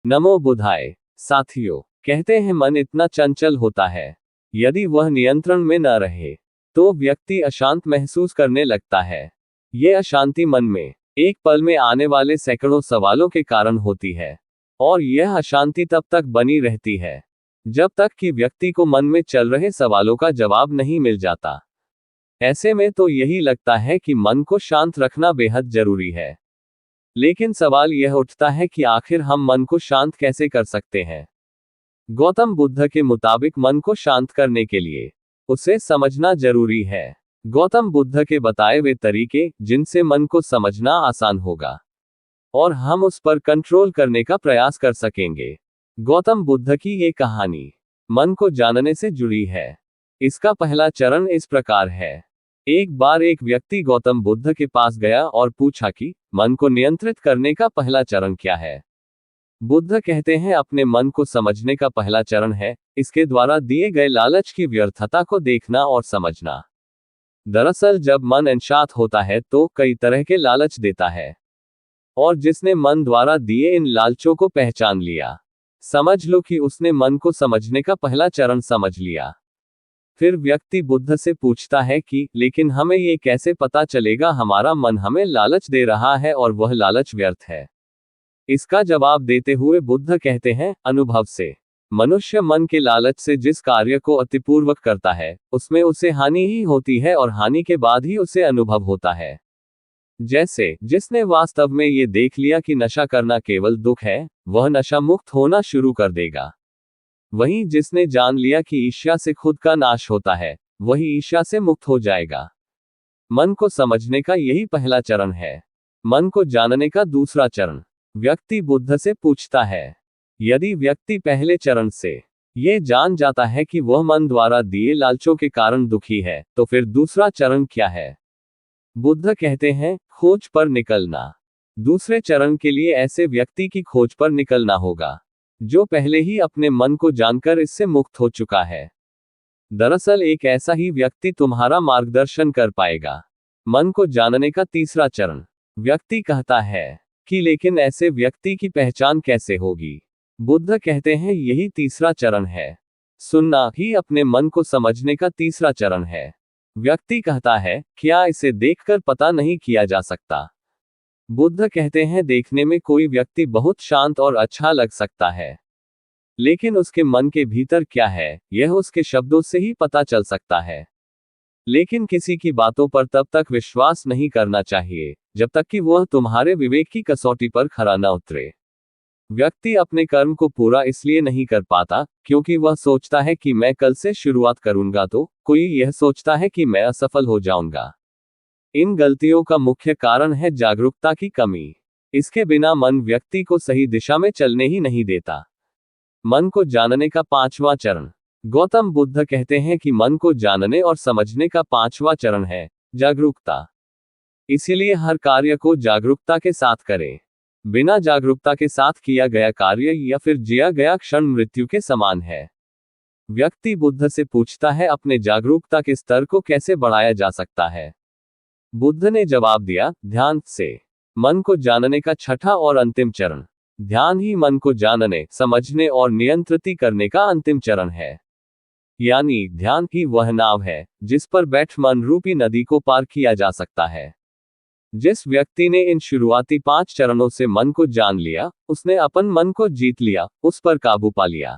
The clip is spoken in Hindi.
नमो बुधाय। साथियों, कहते हैं मन इतना चंचल होता है, यदि वह नियंत्रण में न रहे तो व्यक्ति अशांत महसूस करने लगता है। ये अशांति मन में एक पल में आने वाले सैकड़ों सवालों के कारण होती है, और यह अशांति तब तक बनी रहती है जब तक कि व्यक्ति को मन में चल रहे सवालों का जवाब नहीं मिल जाता। ऐसे में तो यही लगता है कि मन को शांत रखना बेहद जरूरी है। लेकिन सवाल यह उठता है कि आखिर हम मन को शांत कैसे कर सकते हैं। गौतम बुद्ध के मुताबिक मन को शांत करने के लिए उसे समझना जरूरी है। गौतम बुद्ध के बताए हुए तरीके जिनसे मन को समझना आसान होगा और हम उस पर कंट्रोल करने का प्रयास कर सकेंगे। गौतम बुद्ध की ये कहानी मन को जानने से जुड़ी है। इसका पहला चरण इस प्रकार है। एक बार एक व्यक्ति गौतम बुद्ध के पास गया और पूछा कि मन को नियंत्रित करने का पहला चरण क्या है। बुद्ध कहते हैं अपने मन को समझने का पहला चरण है इसके द्वारा दिए गए लालच की व्यर्थता को देखना और समझना। दरअसल जब मन अशांत होता है तो कई तरह के लालच देता है, और जिसने मन द्वारा दिए इन लालचों को पहचान लिया, समझ लो कि उसने मन को समझने का पहला चरण समझ लिया। फिर व्यक्ति बुद्ध से पूछता है कि लेकिन हमें ये कैसे पता चलेगा हमारा मन हमें लालच दे रहा है और वह लालच व्यर्थ है। इसका जवाब देते हुए बुद्ध कहते हैं, अनुभव से। मनुष्य मन के लालच से जिस कार्य को अतिपूर्वक करता है उसमें उसे हानि ही होती है और हानि के बाद ही उसे अनुभव होता है। जैसे जिसने वास्तव में ये देख लिया कि नशा करना केवल दुख है, वह नशा मुक्त होना शुरू कर देगा। वहीं जिसने जान लिया कि ईर्ष्या से खुद का नाश होता है, वही ईर्ष्या से मुक्त हो जाएगा। मन को समझने का यही पहला चरण है। मन को जानने का दूसरा चरण। व्यक्ति बुद्ध से पूछता है, यदि व्यक्ति पहले चरण से ये जान जाता है कि वह मन द्वारा दिए लालचों के कारण दुखी है, तो फिर दूसरा चरण क्या है। बुद्ध कहते हैं, खोज पर निकलना। दूसरे चरण के लिए ऐसे व्यक्ति की खोज पर निकलना होगा जो पहले ही अपने मन को जानकर इससे मुक्त हो चुका है। दरअसल एक ऐसा ही व्यक्ति तुम्हारा मार्गदर्शन कर पाएगा। मन को जानने का तीसरा चरण। व्यक्ति कहता है कि लेकिन ऐसे व्यक्ति की पहचान कैसे होगी। बुद्ध कहते हैं यही तीसरा चरण है। सुनना ही अपने मन को समझने का तीसरा चरण है। व्यक्ति कहता है, क्या इसे देखकर पता नहीं किया जा सकता। बुद्ध कहते हैं देखने में कोई व्यक्ति बहुत शांत और अच्छा लग सकता है, लेकिन उसके मन के भीतर क्या है यह उसके शब्दों से ही पता चल सकता है। लेकिन किसी की बातों पर तब तक विश्वास नहीं करना चाहिए जब तक कि वह तुम्हारे विवेक की कसौटी पर खरा न उतरे। व्यक्ति अपने कर्म को पूरा इसलिए नहीं कर पाता क्योंकि वह सोचता है कि मैं कल से शुरुआत करूंगा तो कोई यह सोचता है कि मैं असफल हो जाऊंगा। इन गलतियों का मुख्य कारण है जागरूकता की कमी। इसके बिना मन व्यक्ति को सही दिशा में चलने ही नहीं देता। मन को जानने का पांचवा चरण। गौतम बुद्ध कहते हैं कि मन को जानने और समझने का पांचवा चरण है जागरूकता। इसीलिए हर कार्य को जागरूकता के साथ करें। बिना जागरूकता के साथ किया गया कार्य या फिर जिया गया क्षण मृत्यु के समान है। व्यक्ति बुद्ध से पूछता है अपने जागरूकता के स्तर को कैसे बढ़ाया जा सकता है। बुद्ध ने जवाब दिया, ध्यान से। मन को जानने का छठा और अंतिम चरण। ध्यान ही मन को जानने, समझने और नियंत्रित करने का अंतिम चरण है। यानी ध्यान ही वह नाव है जिस पर बैठ मन रूपी नदी को पार किया जा सकता है। जिस व्यक्ति ने इन शुरुआती 5 चरणों से मन को जान लिया, उसने अपन मन को जीत लिया, उस पर काबू पा लिया।